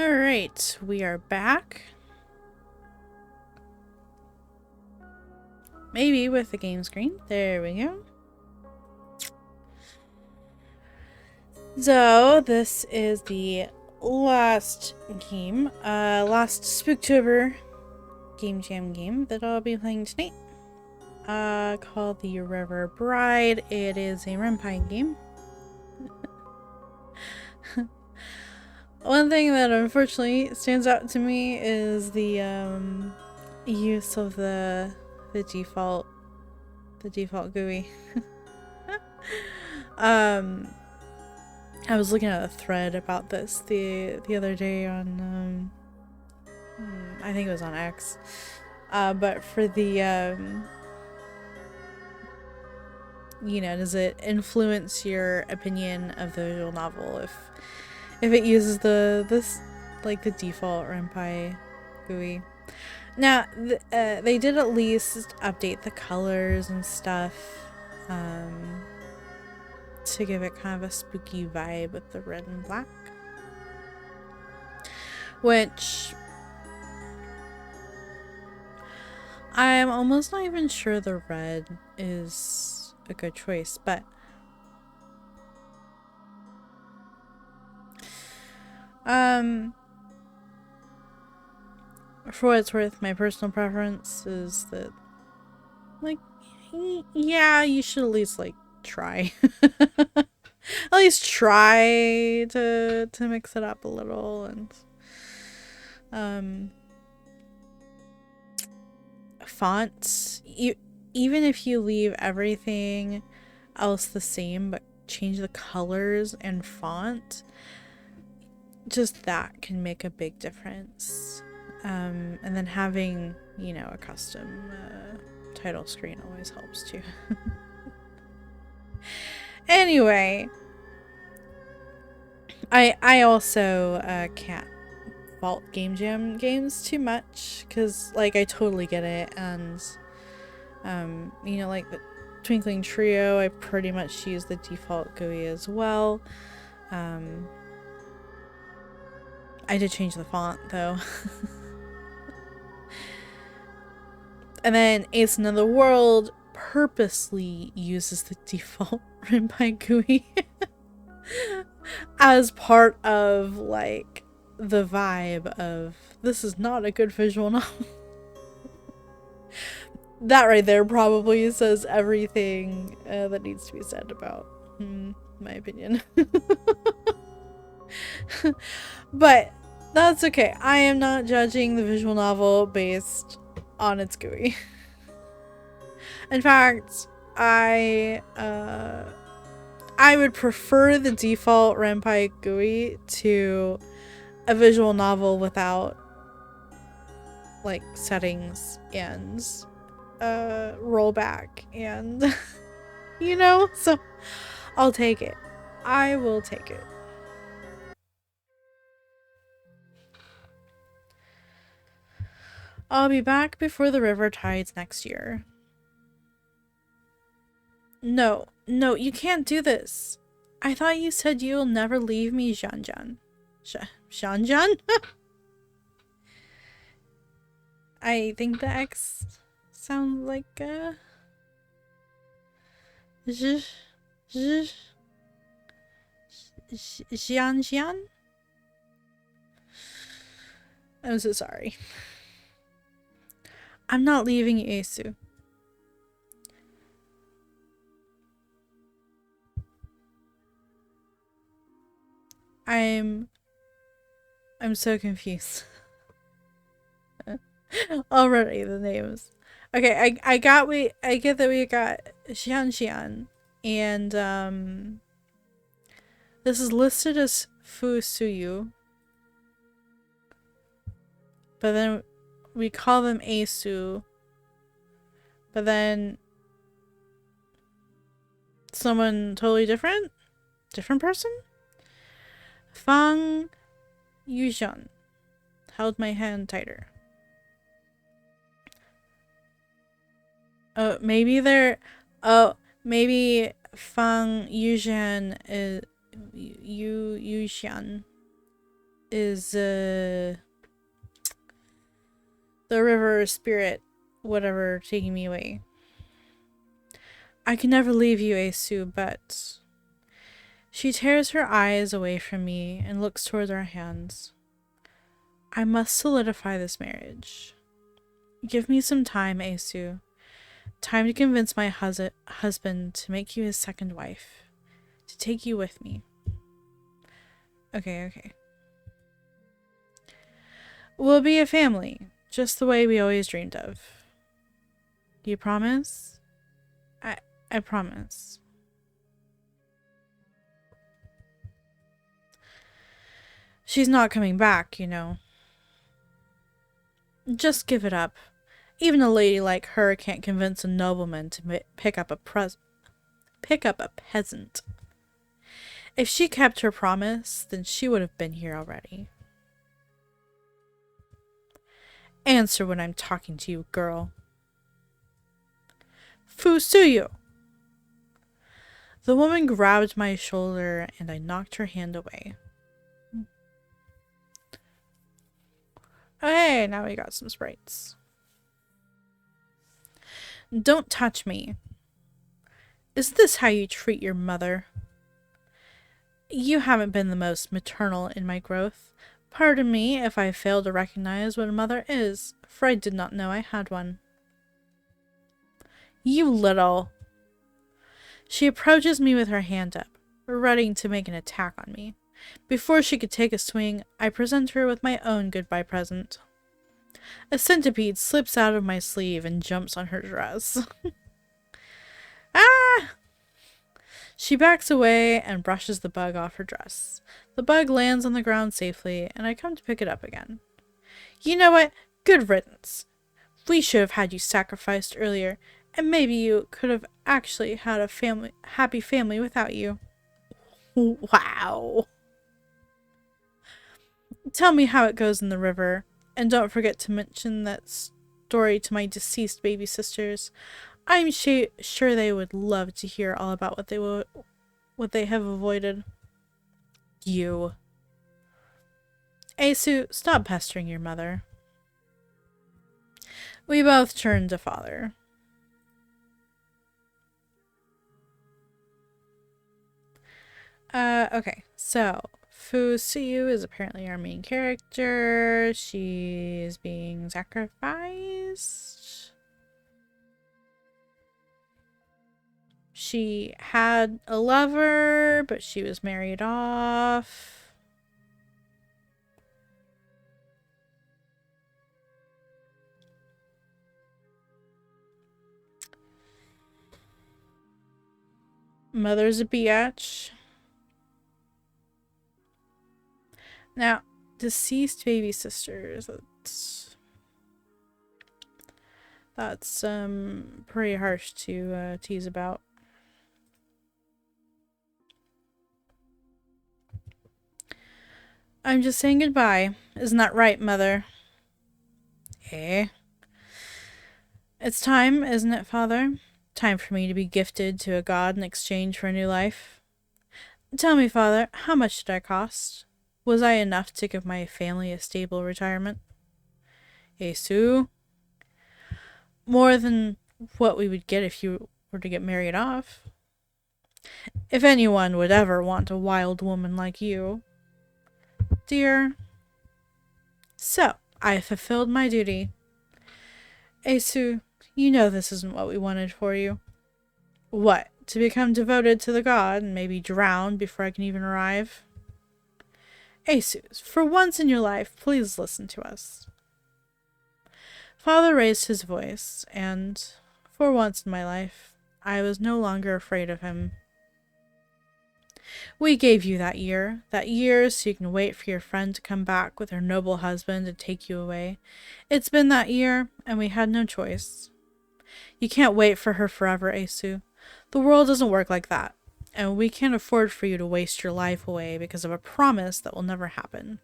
Alright, we are back. Maybe with the game screen. There we go. So, this is the last game, last Spooktober game jam game that I'll be playing tonight. Called the River Bride. It is a Renpai game. One thing that unfortunately stands out to me is the use of the default GUI. I was looking at a thread about this the other day on I think it was on X, but for the you know, does it influence your opinion of the visual novel if it uses the default Renpai GUI? Now, they did at least update the colors and stuff to give it kind of a spooky vibe with the red and black. Which I'm almost not even sure the red is a good choice, but for what it's worth, my personal preference is that, like, yeah, you should at least, like, try. At least try to mix it up a little. And fonts, even if you leave everything else the same but change the colors and font, just that can make a big difference. And then having, you know, a custom title screen always helps too. Anyway, I also can't fault game jam games too much, because, like, I totally get it. And you know, like the Twinkling Trio, I pretty much use the default GUI as well. I did change the font though. And then Ace in the World purposely uses the default Renpai GUI as part of, like, the vibe of, this is not a good visual novel. That right there probably says everything that needs to be said about my opinion. But that's okay. I am not judging the visual novel based on its GUI. In fact, I would prefer the default Renpai GUI to a visual novel without, like, settings and rollback and you know, so I'll take it. I will take it. I'll be back before the river tides next year. No, you can't do this. I thought you said you'll never leave me, Jean-Jean. Jean-Jean? I think the X sounds like Xian. I'm so sorry. I'm not leaving you, Asu. I'm so confused. Already the names. Okay, I get that we got Xian, and this is listed as Fu Suyu, but then we call them Asu, but then someone totally different person. Fang Yuzhan held my hand tighter. Maybe Fang Yuzhan is Yuzhan. is the river spirit, whatever, taking me away. I can never leave you, Asu, but... She tears her eyes away from me and looks towards our hands. I must solidify this marriage. Give me some time, Asu. Time to convince my husband to make you his second wife. To take you with me. Okay. We'll be a family, just the way we always dreamed of. You promise? I promise. She's not coming back, you know. Just give it up. Even a lady like her can't convince a nobleman to pick up a peasant. If she kept her promise, then she would have been here already. Answer when I'm talking to you, girl. Fusuyu! The woman grabbed my shoulder and I knocked her hand away. Hey, now we got some sprites. Don't touch me. Is this how you treat your mother? You haven't been the most maternal in my growth. Pardon me if I fail to recognize what a mother is, for I did not know I had one. You little... She approaches me with her hand up, ready to make an attack on me. Before she could take a swing, I present her with my own goodbye present. A centipede slips out of my sleeve and jumps on her dress. Ah! She backs away and brushes the bug off her dress. The bug lands on the ground safely, and I come to pick it up again. You know what? Good riddance. We should have had you sacrificed earlier, and maybe you could have actually had a happy family without you. Wow. Tell me how it goes in the river, and don't forget to mention that story to my deceased baby sisters. I'm sure they would love to hear all about what they have avoided. You. Asu, stop pestering your mother. We both turn to father. Okay, so Fusuyu is apparently our main character. She's being sacrificed. She had a lover, but she was married off. Mother's a biatch. Now, deceased baby sisters. That's pretty harsh to tease about. I'm just saying goodbye. Isn't that right, Mother? Eh? It's time, isn't it, Father? Time for me to be gifted to a god in exchange for a new life. Tell me, Father, how much did I cost? Was I enough to give my family a stable retirement? Asu? More than what we would get if you were to get married off. If anyone would ever want a wild woman like you. Dear. So, I fulfilled my duty. Asu, you know this isn't what we wanted for you. What, to become devoted to the god and maybe drown before I can even arrive? Asu, for once in your life, please listen to us. Father raised his voice, and, for once in my life, I was no longer afraid of him. We gave you that year so you can wait for your friend to come back with her noble husband and take you away. It's been that year, and we had no choice. You can't wait for her forever, Asu. The world doesn't work like that, and we can't afford for you to waste your life away because of a promise that will never happen.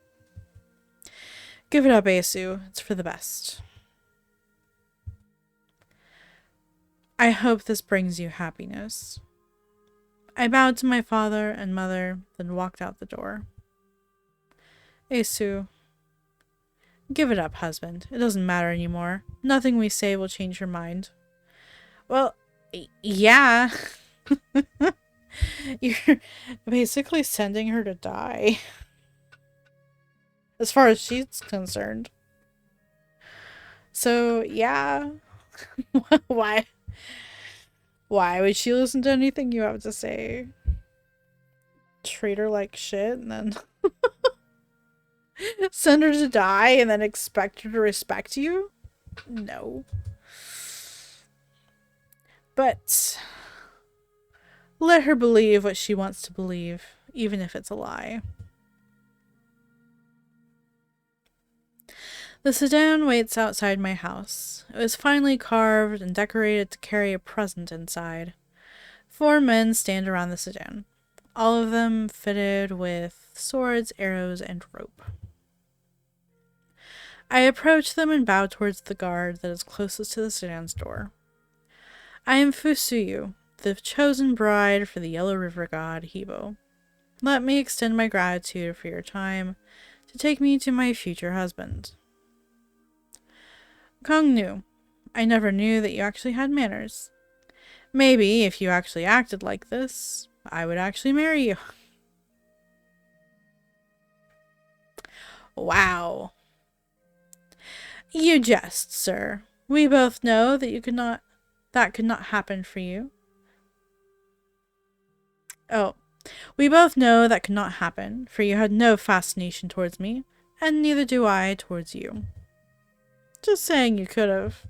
Give it up, Asu. It's for the best. I hope this brings you happiness. I bowed to my father and mother, then walked out the door. Asu, give it up, husband. It doesn't matter anymore. Nothing we say will change your mind. Well, yeah. You're basically sending her to die. As far as she's concerned. So, yeah. Why? Why would she listen to anything you have to say? Treat her like shit and then send her to die and then expect her to respect you? No. But let her believe what she wants to believe, even if it's a lie. The sedan waits outside my house. It was finely carved and decorated to carry a present inside. 4 men stand around the sedan, all of them fitted with swords, arrows, and rope. I approach them and bow towards the guard that is closest to the sedan's door. I am Fusuyu, the chosen bride for the Yellow River god, Hebo. Let me extend my gratitude for your time to take me to my future husband. Kong Nu, I never knew that you actually had manners. Maybe if you actually acted like this, I would actually marry you. Wow. You jest, sir. We both know that that could not happen for you. Oh, we both know that could not happen, for you had no fascination towards me, and neither do I towards you. Just saying you could have.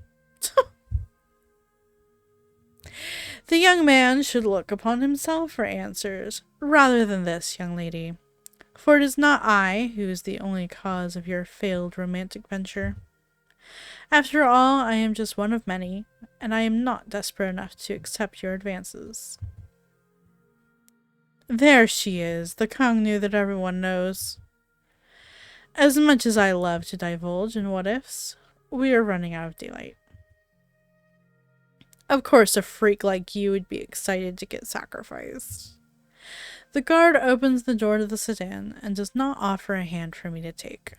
The young man should look upon himself for answers, rather than this, young lady. For it is not I who is the only cause of your failed romantic venture. After all, I am just one of many, and I am not desperate enough to accept your advances. There she is, the Kangnu that everyone knows. As much as I love to divulge in what-ifs, we are running out of daylight. Of course a freak like you would be excited to get sacrificed. The guard opens the door to the sedan and does not offer a hand for me to take.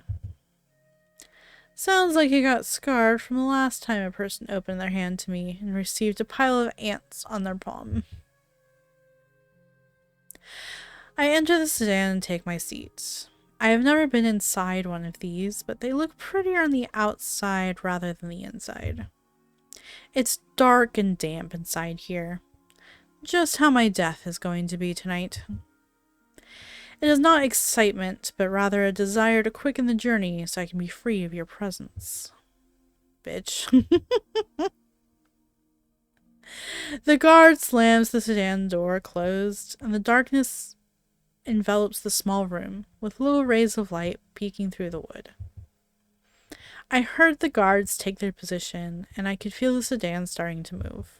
Sounds like he got scarred from the last time a person opened their hand to me and received a pile of ants on their palm. I enter the sedan and take my seat. I have never been inside one of these, but they look prettier on the outside rather than the inside. It's dark and damp inside here. Just how my death is going to be tonight. It is not excitement, but rather a desire to quicken the journey so I can be free of your presence. Bitch. The guard slams the sedan door closed, and the darkness envelops the small room, with little rays of light peeking through the wood. I heard the guards take their position, and I could feel the sedan starting to move.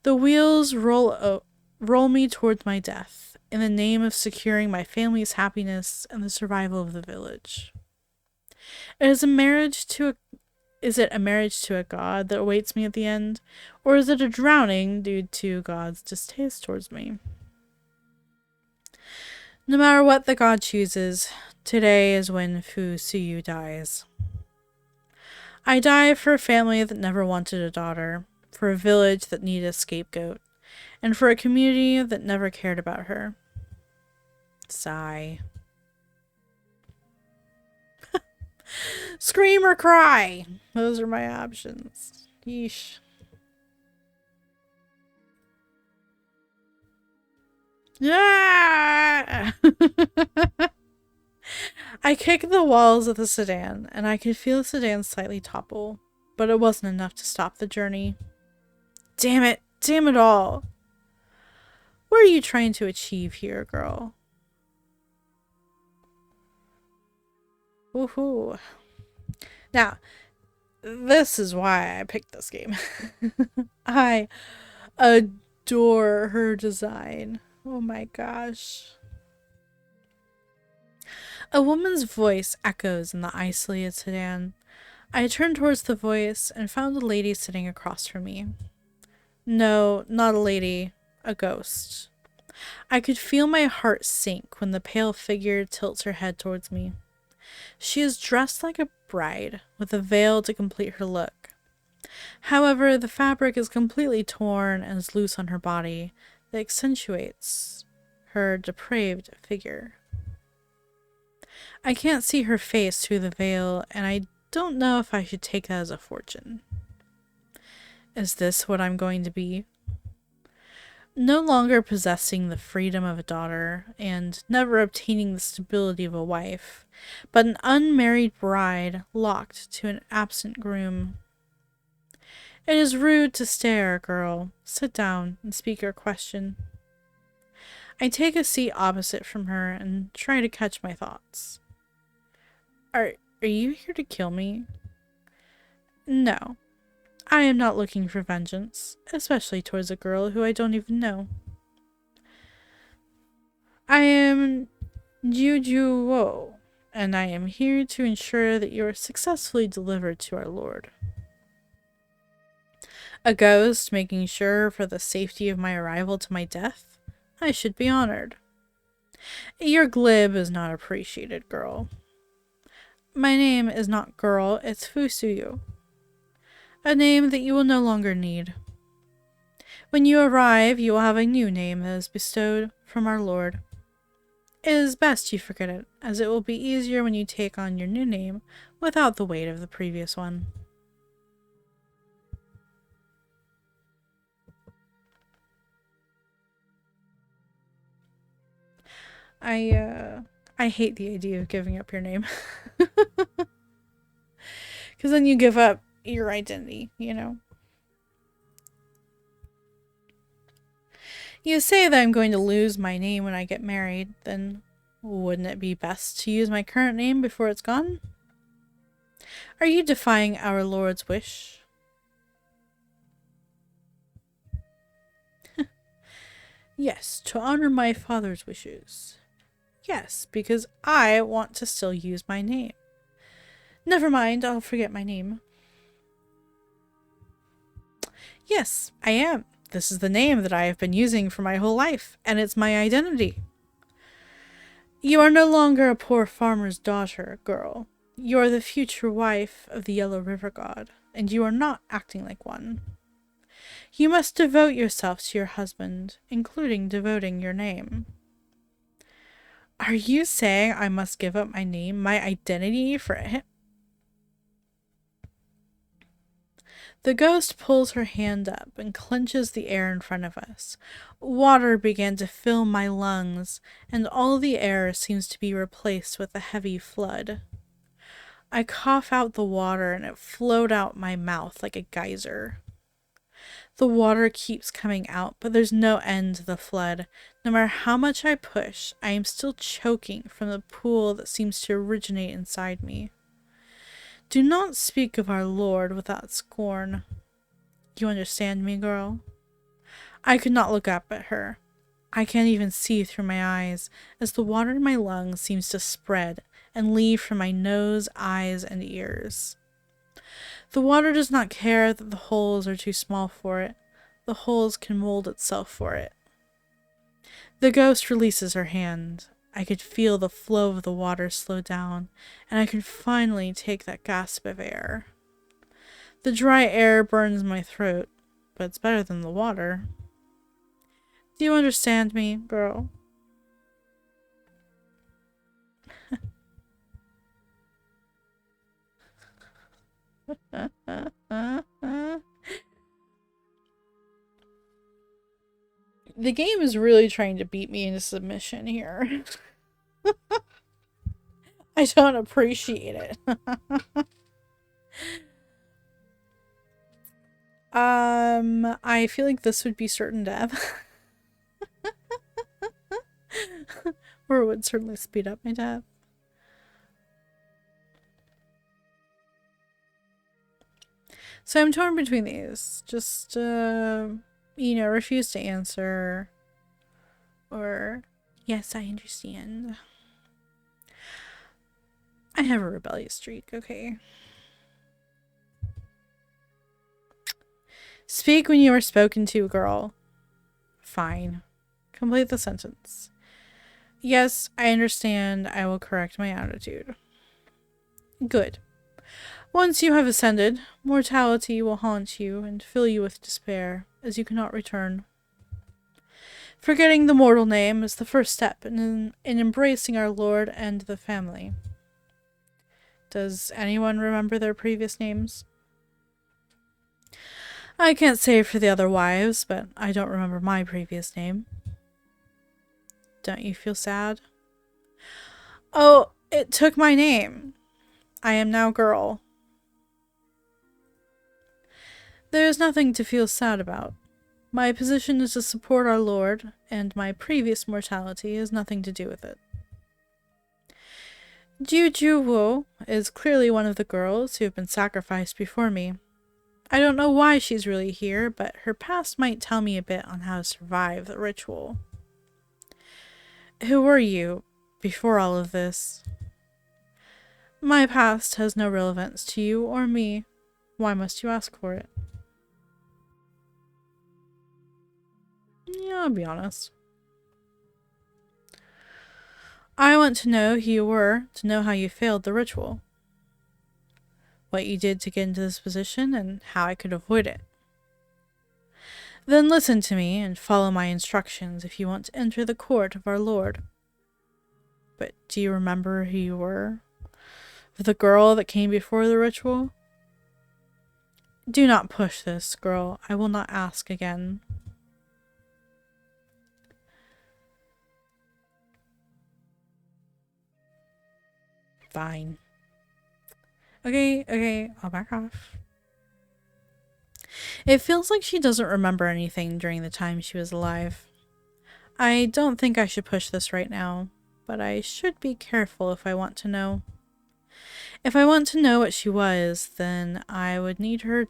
The wheels roll me towards my death, in the name of securing my family's happiness and the survival of the village. Is it a marriage to a god that awaits me at the end, or is it a drowning due to God's distaste towards me? No matter what the god chooses, today is when Fu Suyu dies. I die for a family that never wanted a daughter, for a village that needed a scapegoat, and for a community that never cared about her. Sigh. Scream or cry. Those are my options. Yeesh. Yeah! I kicked the walls of the sedan, and I could feel the sedan slightly topple, but it wasn't enough to stop the journey. Damn it! Damn it all! What are you trying to achieve here, girl? Woohoo. Now, this is why I picked this game. I adore her design. Oh my gosh. A woman's voice echoes in the isolated sedan. I turned towards the voice and found a lady sitting across from me. No, not a lady. A ghost. I could feel my heart sink when the pale figure tilts her head towards me. She is dressed like a bride, with a veil to complete her look. However, the fabric is completely torn and is loose on her body, that accentuates her depraved figure. I can't see her face through the veil, and I don't know if I should take that as a fortune. Is this what I'm going to be? No longer possessing the freedom of a daughter, and never obtaining the stability of a wife, but an unmarried bride locked to an absent groom. It is rude to stare, girl. Sit down and speak your question. I take a seat opposite from her and try to catch my thoughts. Are you here to kill me? No. I am not looking for vengeance, especially towards a girl who I don't even know. I am Jujuo, and I am here to ensure that you are successfully delivered to our lord. A ghost making sure for the safety of my arrival to my death? I should be honored. Your glib is not appreciated, girl. My name is not girl, it's Fusuyu. A name that you will no longer need. When you arrive, you will have a new name that is bestowed from our lord. It is best you forget it, as it will be easier when you take on your new name without the weight of the previous one. I hate the idea of giving up your name. Because then you give up your identity, you know? You say that I'm going to lose my name when I get married, then wouldn't it be best to use my current name before it's gone? Are you defying our Lord's wish? Yes, to honor my father's wishes. Yes, because I want to still use my name. Never mind, I'll forget my name. Yes, I am. This is the name that I have been using for my whole life, and it's my identity. You are no longer a poor farmer's daughter, girl. You are the future wife of the Yellow River God, and you are not acting like one. You must devote yourself to your husband, including devoting your name. Are you saying I must give up my name, my identity for him? The ghost pulls her hand up and clenches the air in front of us. Water began to fill my lungs, and all the air seems to be replaced with a heavy flood. I cough out the water and it flowed out my mouth like a geyser. The water keeps coming out, but there's no end to the flood. No matter how much I push, I am still choking from the pool that seems to originate inside me. Do not speak of our Lord without scorn. You understand me, girl? I could not look up at her. I can't even see through my eyes, as the water in my lungs seems to spread and leave from my nose, eyes, and ears. The water does not care that the holes are too small for it. The holes can mold itself for it. The ghost releases her hand. I could feel the flow of the water slow down, and I could finally take that gasp of air. The dry air burns my throat, but it's better than the water. Do you understand me, girl? The game is really trying to beat me into submission here. I don't appreciate it. I feel like this would be certain death. Or it would certainly speed up my death. So I'm torn between these. Just, refuse to answer. Or, yes, I understand. I have a rebellious streak, okay. Speak when you are spoken to, girl. Fine. Complete the sentence. Yes, I understand. I will correct my attitude. Good. Once you have ascended, mortality will haunt you and fill you with despair, as you cannot return. Forgetting the mortal name is the first step in embracing our Lord and the family. Does anyone remember their previous names? I can't say for the other wives, but I don't remember my previous name. Don't you feel sad? Oh, it took my name. I am now girl. There is nothing to feel sad about. My position is to support our Lord, and my previous mortality has nothing to do with it. Ju Wu is clearly one of the girls who have been sacrificed before me. I don't know why she's really here, but her past might tell me a bit on how to survive the ritual. Who were you before all of this? My past has no relevance to you or me. Why must you ask for it? Yeah, I'll be honest. I want to know who you were, to know how you failed the ritual. What you did to get into this position, and how I could avoid it. Then listen to me and follow my instructions if you want to enter the court of our Lord. But do you remember who you were? The girl that came before the ritual? Do not push this, girl. I will not ask again. Fine. Okay, I'll back off. It feels like she doesn't remember anything during the time she was alive. I don't think I should push this right now, but I should be careful if I want to know. If I want to know what she was, then I would need her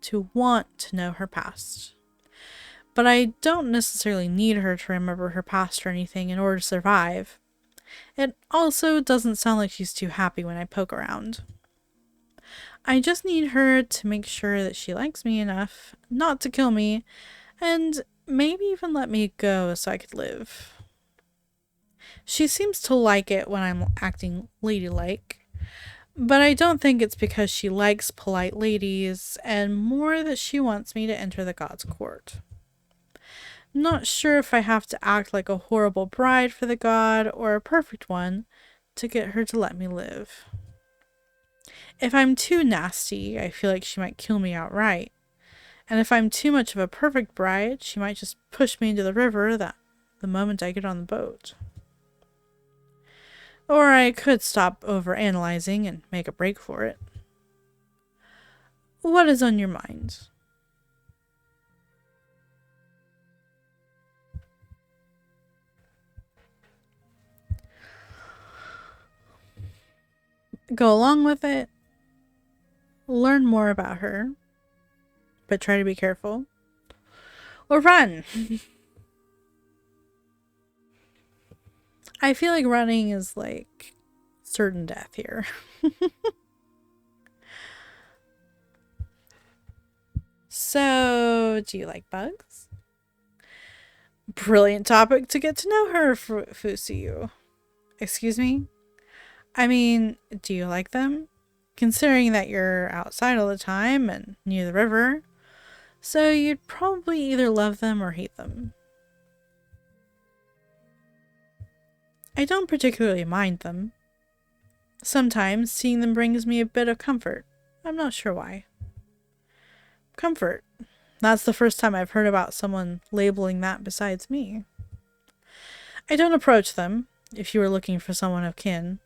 to want to know her past. But I don't necessarily need her to remember her past or anything in order to survive. It also doesn't sound like she's too happy when I poke around. I just need her to make sure that she likes me enough not to kill me, and maybe even let me go so I could live. She seems to like it when I'm acting ladylike, but I don't think it's because she likes polite ladies, and more that she wants me to enter the god's court. Not sure if I have to act like a horrible bride for the god or a perfect one to get her to let me live. If I'm too nasty, I feel like she might kill me outright. And if I'm too much of a perfect bride, she might just push me into the river the moment I get on the boat. Or I could stop overanalyzing and make a break for it. What is on your mind? Go along with it. Learn more about her. But try to be careful. Or run! I feel like running is like certain death here. So, do you like bugs? Brilliant topic to get to know her, Fusiu. Excuse me? I mean, do you like them? Considering that you're outside all the time and near the river, so you'd probably either love them or hate them. I don't particularly mind them. Sometimes seeing them brings me a bit of comfort. I'm not sure why. Comfort. That's the first time I've heard about someone labeling that besides me. I don't approach them, if you were looking for someone of kin.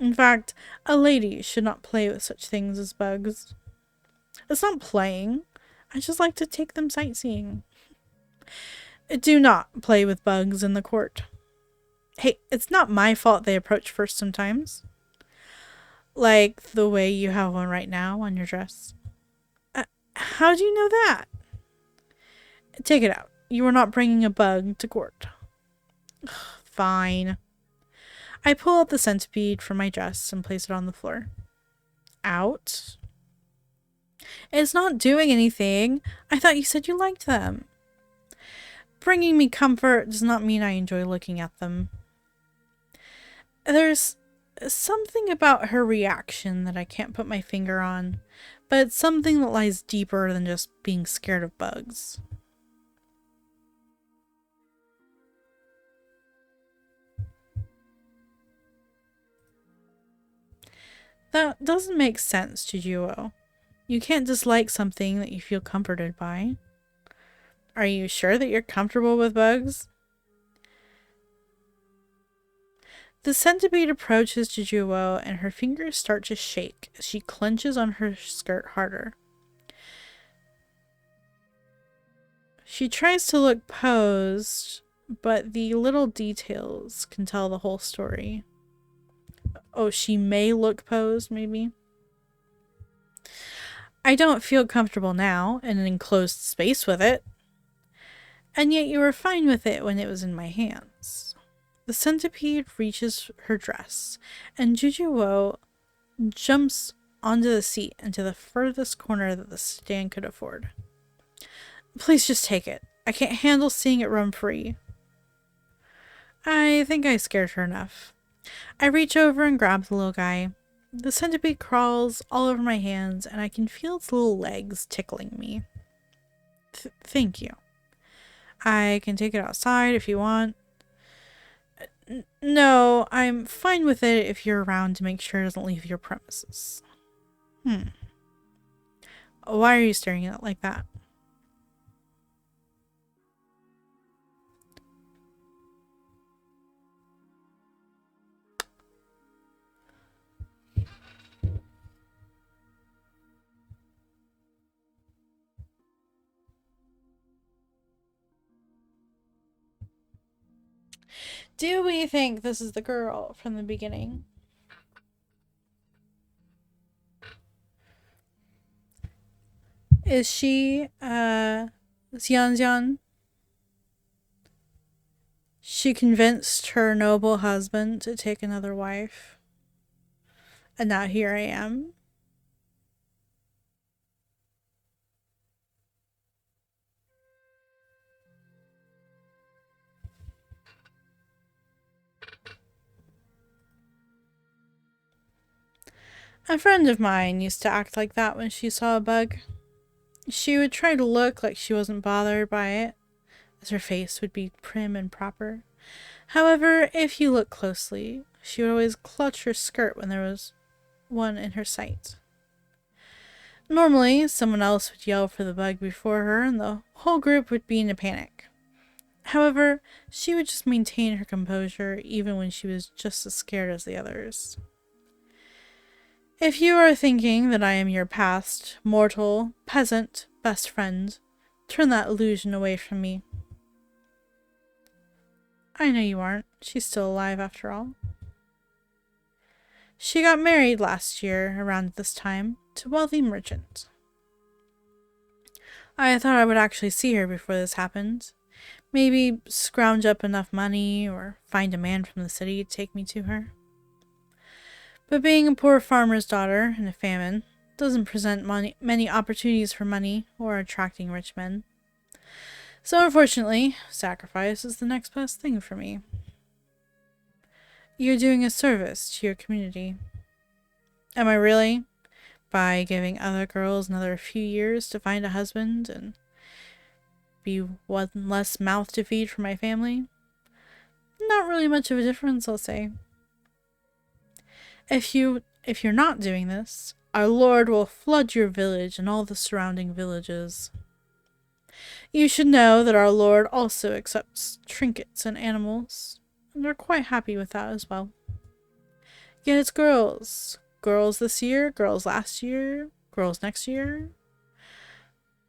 In fact, a lady should not play with such things as bugs. It's not playing. I just like to take them sightseeing. Do not play with bugs in the court. Hey, it's not my fault they approach first sometimes. Like the way you have one right now on your dress. How do you know that? Take it out. You are not bringing a bug to court. Fine. I pull out the centipede from my dress and place it on the floor. Out? It's not doing anything. I thought you said you liked them. bringing me comfort does not mean I enjoy looking at them. There's something about her reaction that I can't put my finger on, but it's something that lies deeper than just being scared of bugs. That doesn't make sense, Jujuo. You can't dislike something that you feel comforted by. Are you sure that you're comfortable with bugs? The centipede approaches Jujuo and her fingers start to shake as she clenches on her skirt harder. She tries to look posed, but the little details can tell the whole story. Oh, she may look posed, maybe? I don't feel comfortable now in an enclosed space with it. And yet you were fine with it when it was in my hands. The centipede reaches her dress, and Jujuo jumps onto the seat into the furthest corner that the stand could afford. Please just take it. I can't handle seeing it run free. I think I scared her enough. I reach over and grab the little guy. The centipede crawls all over my hands, and I can feel its little legs tickling me. Thank you. I can take it outside if you want. No, I'm fine with it if you're around to make sure it doesn't leave your premises. Why are you staring at it like that? Do we think this is the girl from the beginning? Is she, Xianxian? She convinced her noble husband to take another wife. And now here I am. A friend of mine used to act like that when she saw a bug. She would try to look like she wasn't bothered by it, as her face would be prim and proper. However, if you look closely, she would always clutch her skirt when there was one in her sight. Normally, someone else would yell for the bug before her, and the whole group would be in a panic. However, she would just maintain her composure even when she was just as scared as the others. If you are thinking that I am your past, mortal, peasant, best friend, turn that illusion away from me. I know you aren't. She's still alive after all. She got married last year, around this time, to a wealthy merchant. I thought I would actually see her before this happened. Maybe scrounge up enough money, or find a man from the city to take me to her. But being a poor farmer's daughter in a famine doesn't present many opportunities for money or attracting rich men. So unfortunately, sacrifice is the next best thing for me. You're doing a service to your community. Am I really? By giving other girls another few years to find a husband and be one less mouth to feed for my family? Not really much of a difference, I'll say. If you're not doing this, our Lord will flood your village and all the surrounding villages. You should know that our Lord also accepts trinkets and animals, and we're quite happy with that as well. Yet it's girls. Girls this year, girls last year, girls next year.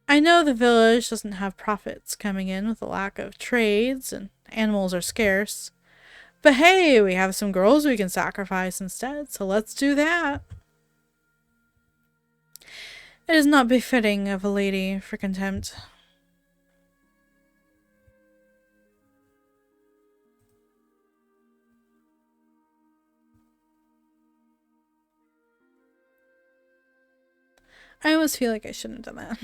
I know the village doesn't have profits coming in with a lack of trades, and animals are scarce. But hey, we have some girls we can sacrifice instead, so let's do that. It is not befitting of a lady for contempt. I almost feel like I shouldn't have done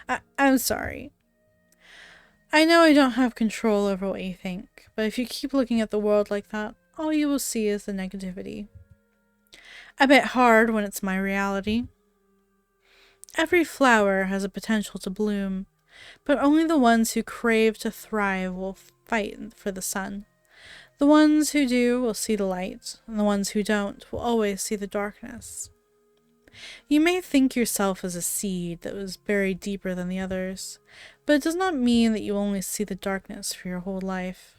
that. I'm sorry. I know I don't have control over what you think, but if you keep looking at the world like that, all you will see is the negativity. A bit hard when it's my reality. Every flower has a potential to bloom, but only the ones who crave to thrive will fight for the sun. The ones who do will see the light, and the ones who don't will always see the darkness. You may think yourself as a seed that was buried deeper than the others, but it does not mean that you only see the darkness for your whole life.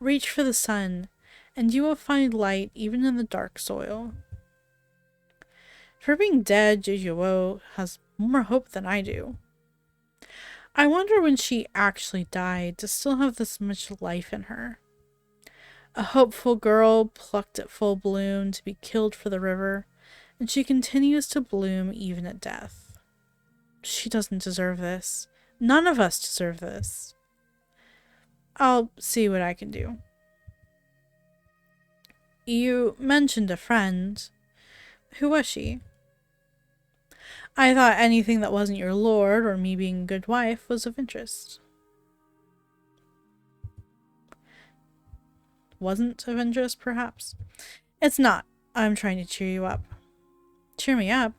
Reach for the sun, and you will find light even in the dark soil. For being dead, Jujuo has more hope than I do. I wonder when she actually died to still have this much life in her. A hopeful girl plucked at full bloom to be killed for the river, and she continues to bloom even at death. She doesn't deserve this. None of us deserve this. I'll see what I can do. You mentioned a friend. Who was she? I thought anything that wasn't your lord or me being a good wife was of interest. Wasn't of interest, perhaps? It's not. I'm trying to cheer you up. Cheer me up?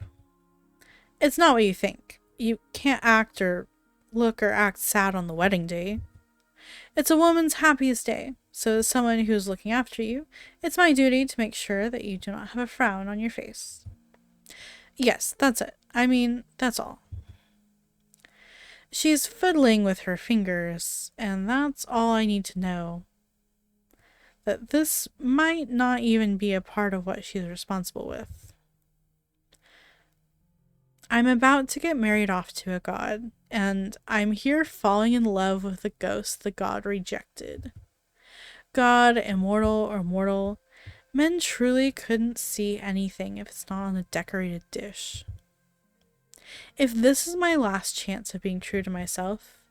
It's not what you think. You can't act or look or act sad on the wedding day. It's a woman's happiest day, so as someone who's looking after you, it's my duty to make sure that you do not have a frown on your face. Yes, that's it. I mean, that's all. She's fiddling with her fingers, and that's all I need to know. That this might not even be a part of what she's responsible with. I'm about to get married off to a god, and I'm here falling in love with the ghost the god rejected. God, immortal or mortal, men truly couldn't see anything if it's not on a decorated dish. If this is my last chance of being true to myself,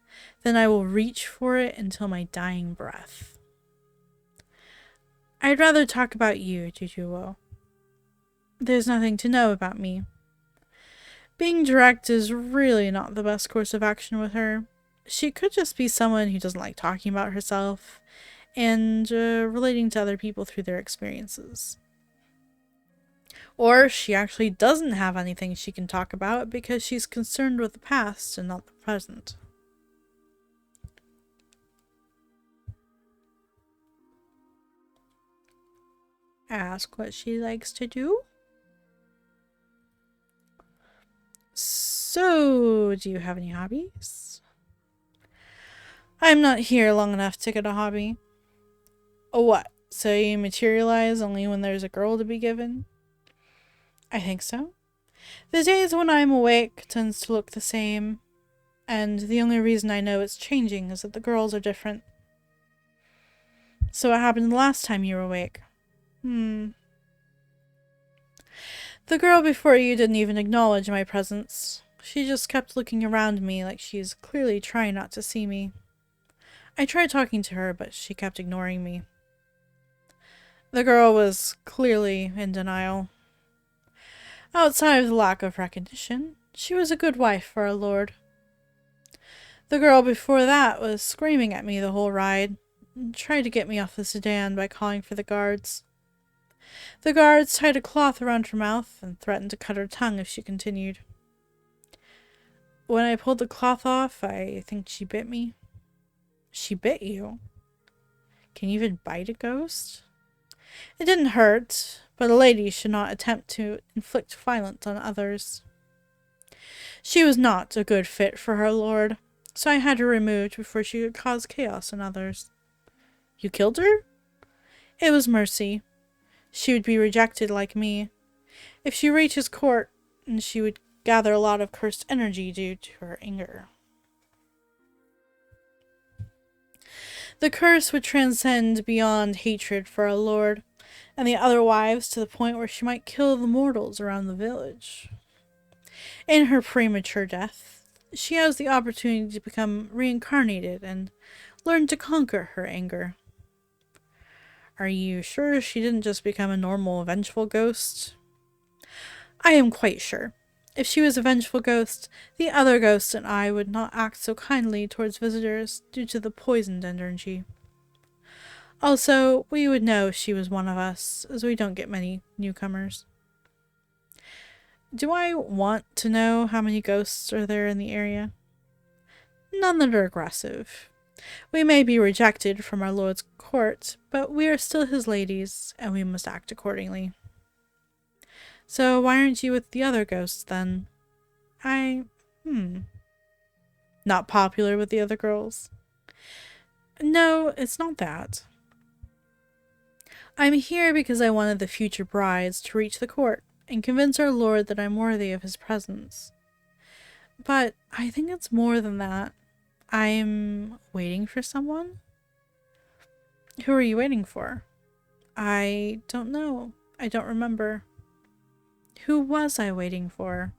then I will reach for it until my dying breath. I'd rather talk about you, Jujuo. There's nothing to know about me. Being direct is really not the best course of action with her. She could just be someone who doesn't like talking about herself and relating to other people through their experiences. Or she actually doesn't have anything she can talk about because she's concerned with the past and not the present. Ask what she likes to do. So, do you have any hobbies? I'm not here long enough to get a hobby. Oh, what? So you materialize only when there's a girl to be given? I think so. The days when I'm awake tends to look the same, and the only reason I know it's changing is that the girls are different. So what happened the last time you were awake? The girl before you didn't even acknowledge my presence. She just kept looking around me like she's clearly trying not to see me. I tried talking to her, but she kept ignoring me. The girl was clearly in denial. Outside of the lack of recognition, she was a good wife for our lord. The girl before that was screaming at me the whole ride, and tried to get me off the sedan by calling for the guards. The guards tied a cloth around her mouth and threatened to cut her tongue if she continued. When I pulled the cloth off, I think she bit me. She bit you? Can you even bite a ghost? It didn't hurt, but a lady should not attempt to inflict violence on others. She was not a good fit for her lord, so I had her removed before she could cause chaos in others. You killed her? It was mercy. She would be rejected like me. If she reaches court, she would gather a lot of cursed energy due to her anger. The curse would transcend beyond hatred for our lord and the other wives to the point where she might kill the mortals around the village. In her premature death, she has the opportunity to become reincarnated and learn to conquer her anger. Are you sure she didn't just become a normal, vengeful ghost? I am quite sure. If she was a vengeful ghost, the other ghosts and I would not act so kindly towards visitors due to the poisoned energy. Also, we would know she was one of us, as we don't get many newcomers. Do I want to know how many ghosts are there in the area? None that are aggressive. We may be rejected from our lord's court, but we are still his ladies, and we must act accordingly. So why aren't you with the other ghosts, then? Not popular with the other girls? No, it's not that. I'm here because I wanted the future brides to reach the court and convince our lord that I'm worthy of his presence. But I think it's more than that. I'm waiting for someone? Who are you waiting for? I don't know. I don't remember. Who was I waiting for?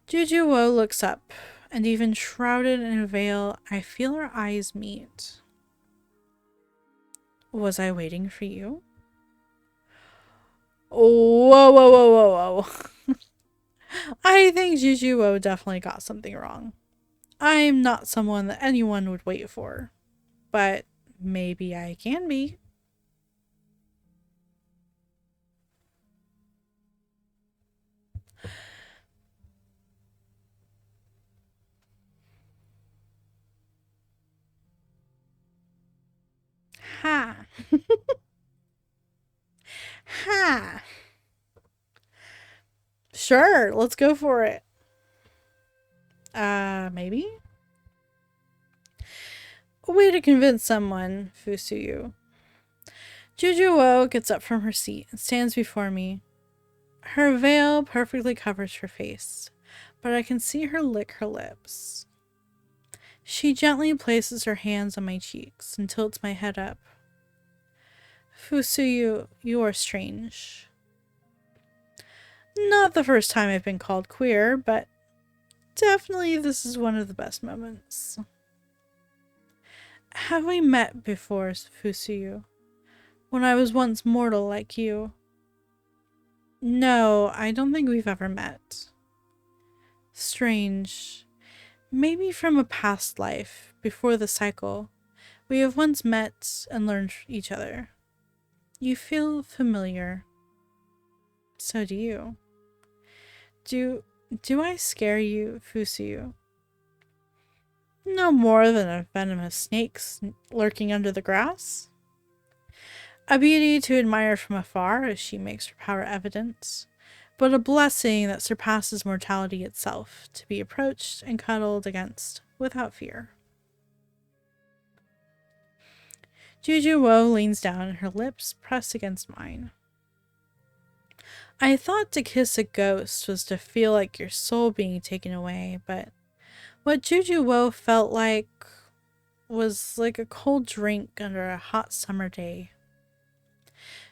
Juju Wo looks up, and even shrouded in a veil, I feel our eyes meet. Was I waiting for you? Whoa, whoa, whoa, whoa, whoa. I think Juju Wo definitely got something wrong. I'm not someone that anyone would wait for, but maybe I can be. Ha. Ha. Sure, let's go for it. Maybe? A way to convince someone, Fusuyu. Juju Wo gets up from her seat and stands before me. Her veil perfectly covers her face, but I can see her lick her lips. She gently places her hands on my cheeks and tilts my head up. Fusuyu, you are strange. Not the first time I've been called queer, but definitely this is one of the best moments. Have we met before, Fusuyu? When I was once mortal like you? No, I don't think we've ever met. Strange. Maybe from a past life, before the cycle, we have once met and learned each other. You feel familiar. So do you. Do I scare you, Fusuyu? No more than a venomous snake lurking under the grass. A beauty to admire from afar as she makes her power evident, but a blessing that surpasses mortality itself, to be approached and cuddled against without fear. Juju Wo leans down and her lips press against mine. I thought to kiss a ghost was to feel like your soul being taken away, but what Juju Wo felt like was like a cold drink under a hot summer day.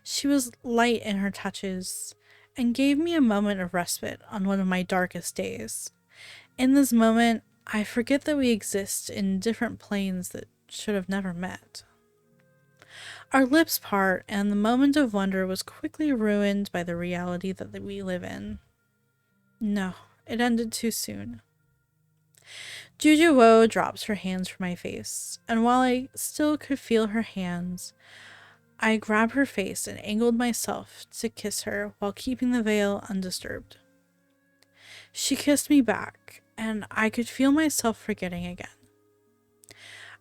She was light in her touches and gave me a moment of respite on one of my darkest days. In this moment, I forget that we exist in different planes that should have never met. Our lips part, and the moment of wonder was quickly ruined by the reality that we live in. No, it ended too soon. Juju Wo drops her hands from my face, and while I still could feel her hands, I grabbed her face and angled myself to kiss her while keeping the veil undisturbed. She kissed me back, and I could feel myself forgetting again.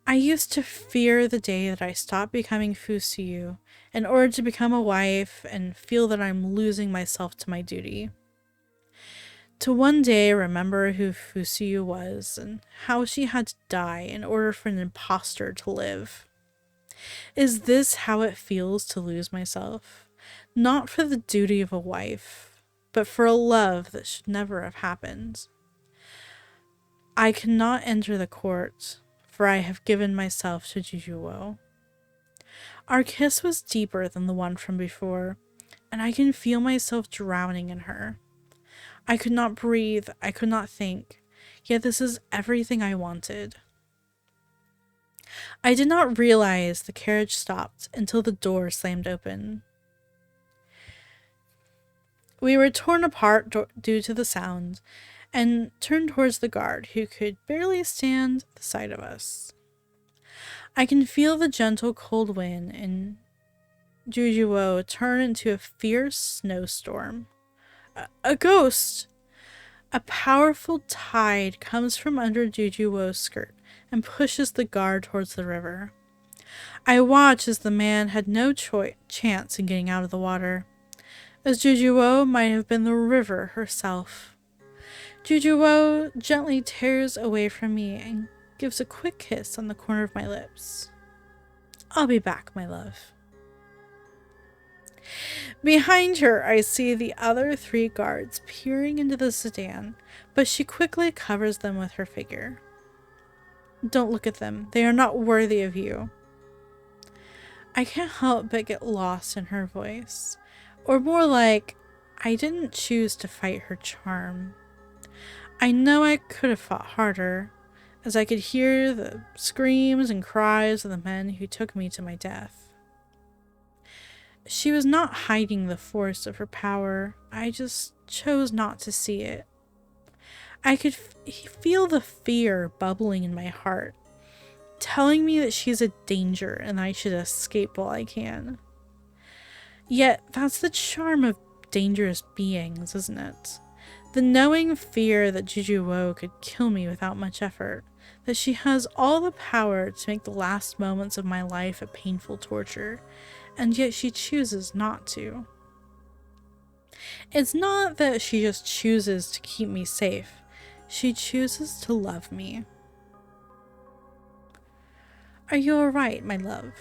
I used to fear the day that I stopped becoming Fusuyu in order to become a wife and feel that I'm losing myself to my duty. To one day remember who Fusuyu was and how she had to die in order for an imposter to live. Is this how it feels to lose myself? Not for the duty of a wife, but for a love that should never have happened. I cannot enter the court, for I have given myself to Juju Wo. Our kiss was deeper than the one from before, and I can feel myself drowning in her. I could not breathe, I could not think, yet this is everything I wanted. I did not realize the carriage stopped until the door slammed open. We were torn apart due to the sound, and turned towards the guard, who could barely stand the sight of us. I can feel the gentle cold wind and Jujuo turn into a fierce snowstorm. A ghost! A powerful tide comes from under Jujuo's skirt and pushes the guard towards the river. I watch as the man had no chance in getting out of the water, as Jujuo might have been the river herself. Jujuo gently tears away from me and gives a quick kiss on the corner of my lips. I'll be back, my love. Behind her, I see the other 3 guards peering into the sedan, but she quickly covers them with her figure. Don't look at them. They are not worthy of you. I can't help but get lost in her voice, or more like, I didn't choose to fight her charm. I know I could have fought harder, as I could hear the screams and cries of the men who took me to my death. She was not hiding the force of her power, I just chose not to see it. I could feel the fear bubbling in my heart, telling me that she's a danger and I should escape while I can. Yet, that's the charm of dangerous beings, isn't it? The knowing fear that Jujuo could kill me without much effort, that she has all the power to make the last moments of my life a painful torture, and yet she chooses not to. It's not that she just chooses to keep me safe, she chooses to love me. Are you alright, my love?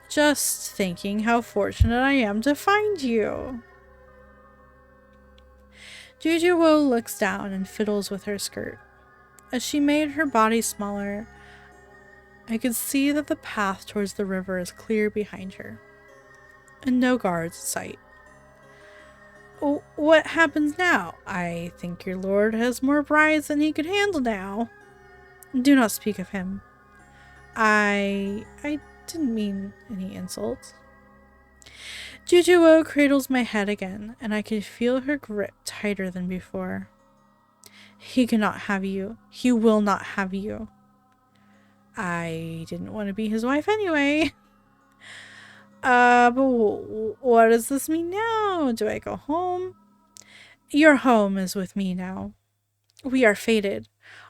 Just thinking how fortunate I am to find you. Jujuo looks down and fiddles with her skirt. As she made her body smaller, I could see that the path towards the river is clear behind her, and no guards in sight. What happens now? I think your lord has more brides than he could handle now. Do not speak of him. I didn't mean any insult. Jujuo cradles my head again, and I can feel her grip tighter than before. He cannot have you. He will not have you. I didn't want to be his wife anyway. But what does this mean now? Do I go home? Your home is with me now. We are fated.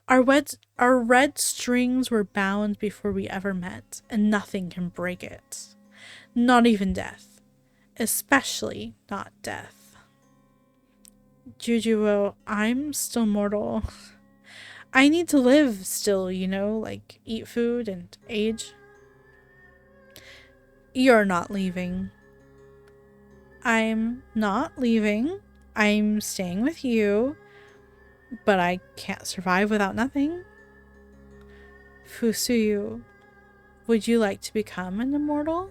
Our red strings were bound before we ever met, and nothing can break it. Not even death. Especially not death. Jujuo, I'm still mortal. I need to live still, you know, like eat food and age. You're not leaving. I'm not leaving. I'm staying with you. But I can't survive without nothing. Fusuyu, would you like to become an immortal?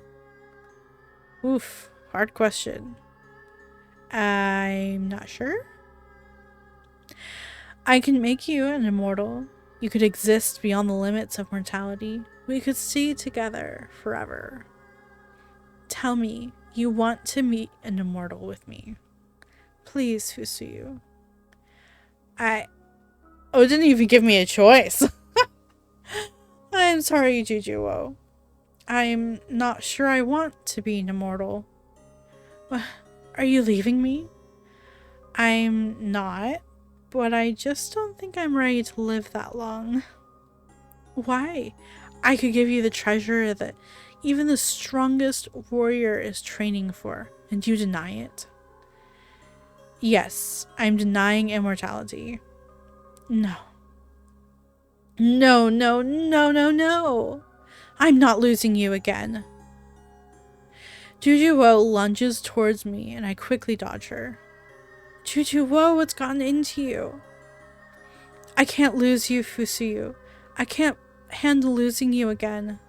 Oof, hard question. I'm not sure. I can make you an immortal. You could exist beyond the limits of mortality. We could stay together forever. Tell me, you want to meet an immortal with me. Please, Fusuyu. It didn't even give me a choice. I'm sorry, Jujuo. I'm not sure I want to be an immortal. Are you leaving me? I'm not, but I just don't think I'm ready to live that long. Why? I could give you the treasure that even the strongest warrior is training for, and you deny it. Yes, I'm denying immortality. No. No, no, no, no, no. I'm not losing you again. Jujuo lunges towards me and I quickly dodge her. Jujuo, what's gotten into you? I can't lose you, Fusuyu. I can't handle losing you again.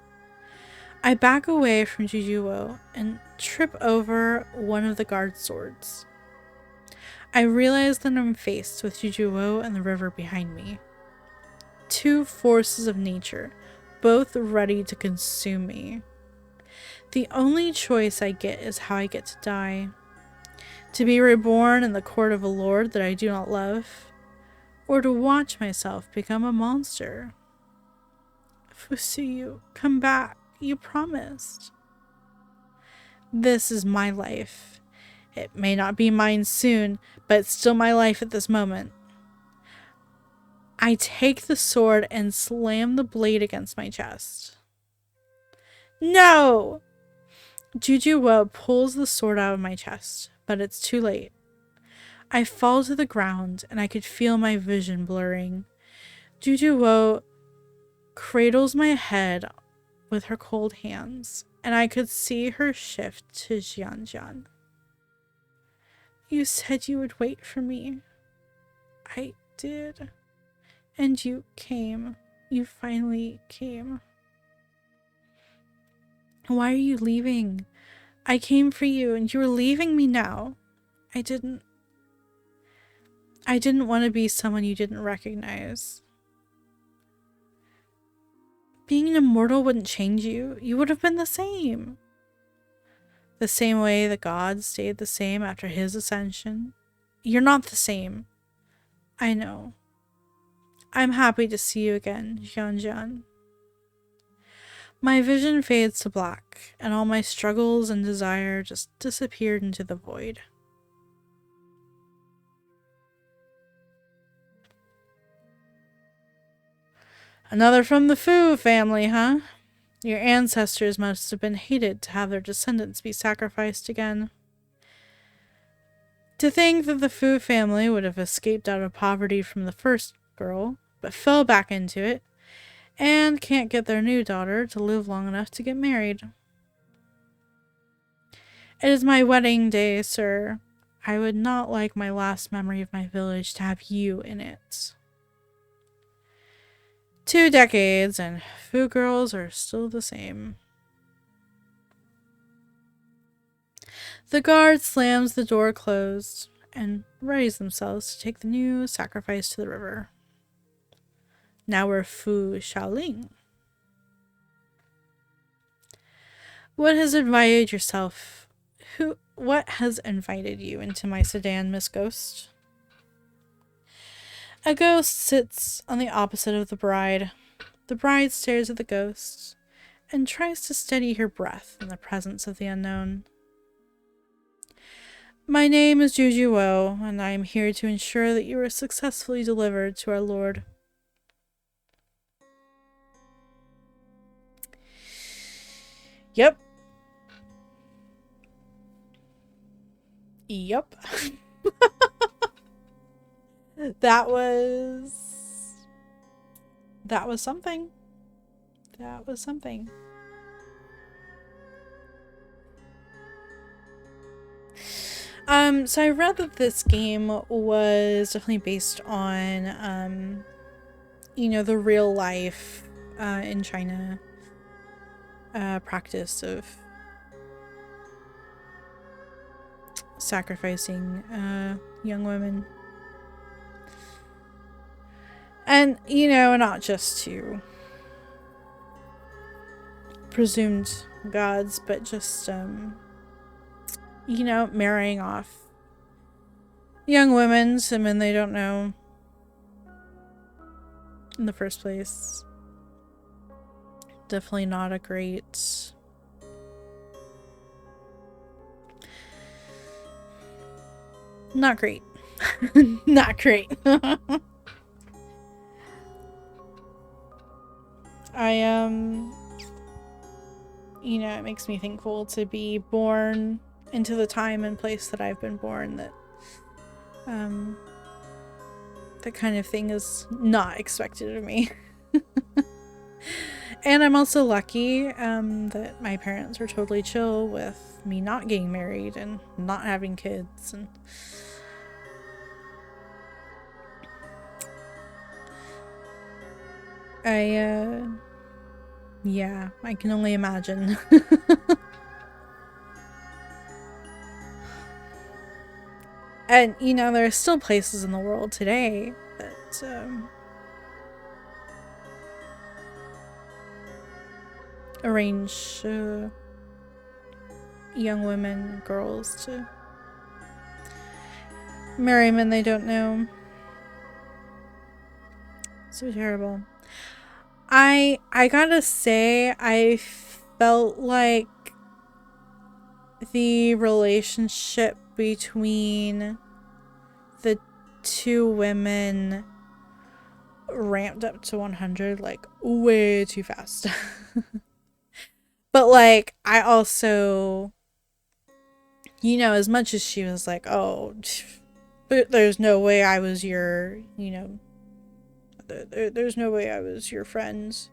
I back away from Jujuo and trip over one of the guard swords. I realize that I'm faced with Jujuo and the river behind me. Two forces of nature, both ready to consume me. The only choice I get is how I get to die. To be reborn in the court of a lord that I do not love, or to watch myself become a monster. Fusuyu, come back. You promised. This is my life. It may not be mine soon, but it's still my life at this moment. I take the sword and slam the blade against my chest. No! Jujuwo pulls the sword out of my chest, but it's too late. I fall to the ground and I could feel my vision blurring. Jujuwo cradles my head with her cold hands, and I could see her shift to Jianjian. You said you would wait for me. I did. And you came. You finally came. Why are you leaving? I came for you and you are leaving me now. I didn't want to be someone you didn't recognize. Being an immortal wouldn't change you. You would have been the same. The same way the gods stayed the same after his ascension. You're not the same. I know. I'm happy to see you again, Jianjian. My vision fades to black, and all my struggles and desire just disappeared into the void. Another from the Fu family, huh? Your ancestors must have been hated to have their descendants be sacrificed again. To think that the Fu family would have escaped out of poverty from the first girl, but fell back into it, and can't get their new daughter to live long enough to get married. It is my wedding day, sir. I would not like my last memory of my village to have you in it. 2 decades, and Fu girls are still the same. The guard slams the door closed and readies themselves to take the new sacrifice to the river. Now we're Fu Shaoling. What has invited you into my sedan, Miss Ghost? A ghost sits on the opposite of the bride. The bride stares at the ghost and tries to steady her breath in the presence of the unknown. My name is Jujuwo, and I am here to ensure that you are successfully delivered to our Lord. Yep. Yep. That was something. That was something. So I read that this game was definitely based on, the real life, in China, practice of sacrificing, young women. And, not just to presumed gods, but just, marrying off young women, men they don't know in the first place. Definitely not a great... Not great. Not great. It makes me thankful to be born into the time and place that I've been born, that that kind of thing is not expected of me. And I'm also lucky that my parents were totally chill with me not getting married and not having kids, and yeah, I can only imagine. And, there are still places in the world today that, arrange, young women, girls to Merriman they don't know. So terrible. I gotta say, I felt like the relationship between the two women ramped up to 100 like way too fast. But like I also, you know, as much as she was like, oh, but there's no way I was your, you know, there's no way I was your friends.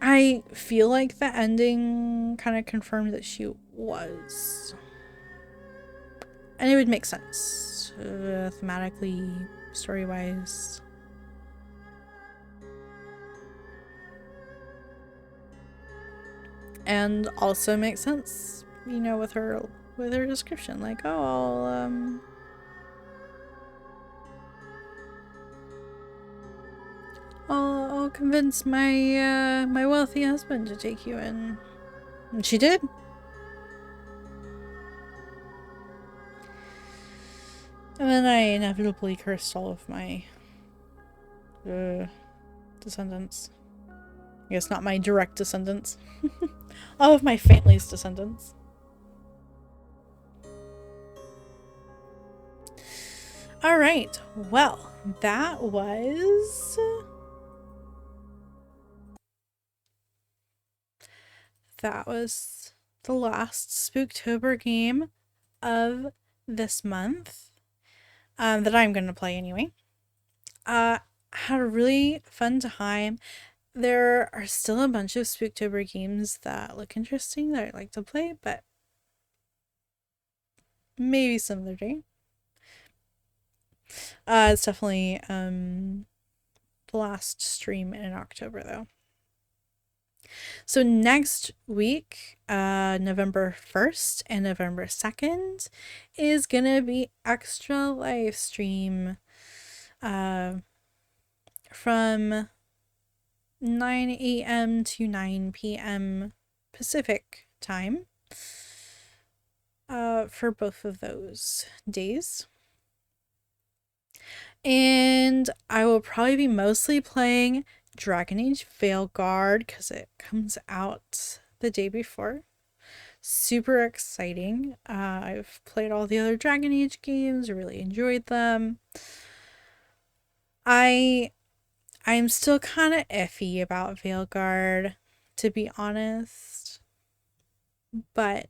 I feel like the ending kind of confirmed that she was. And it would make sense, thematically, story-wise. And also makes sense, you know, with her description. Like, oh, I'll convince my my wealthy husband to take you in. And she did. And then I inevitably cursed all of my descendants. I guess not my direct descendants. All of my family's descendants. Alright, well, that was the last Spooktober game of this month that I'm going to play anyway. Had a really fun time. There are still a bunch of Spooktober games that look interesting that I'd like to play, but maybe some other day. It's definitely the last stream in October though. So next week, November 1st and November 2nd is gonna be extra live stream from 9 a.m. to 9 p.m. Pacific time for both of those days. And I will probably be mostly playing Dragon Age Veilguard because it comes out the day before. Super exciting. I've played all the other Dragon Age games, really enjoyed them. I'm still kind of iffy about Veilguard, to be honest. But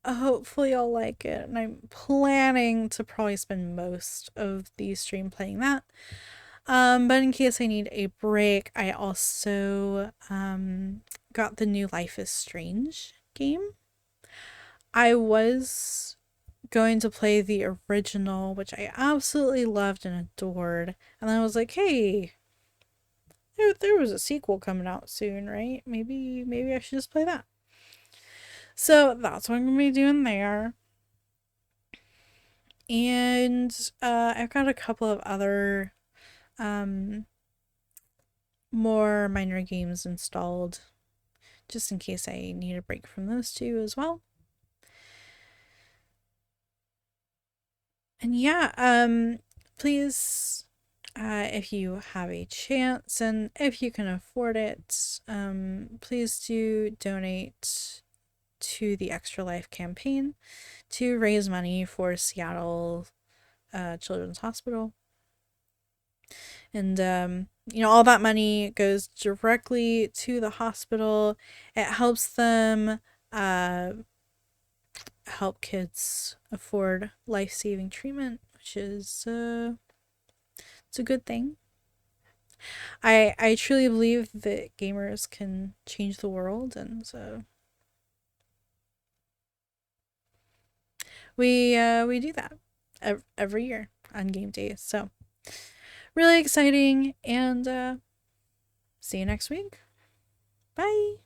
hopefully I'll like it. And I'm planning to probably spend most of the stream playing that. But in case I need a break, I also got the new Life is Strange game. I was going to play the original, which I absolutely loved and adored. And then I was like, hey, there was a sequel coming out soon, right? Maybe I should just play that. So that's what I'm gonna be doing there. And I've got a couple of other more minor games installed just in case I need a break from those two as well. And yeah, please, if you have a chance and if you can afford it, please do donate to the Extra Life campaign to raise money for Seattle Children's Hospital. And you know, all that money goes directly to the hospital. It helps them help kids afford life-saving treatment, which is it's a good thing. I truly believe that gamers can change the world, and so we do that every year on game days. So really exciting, and see you next week. Bye.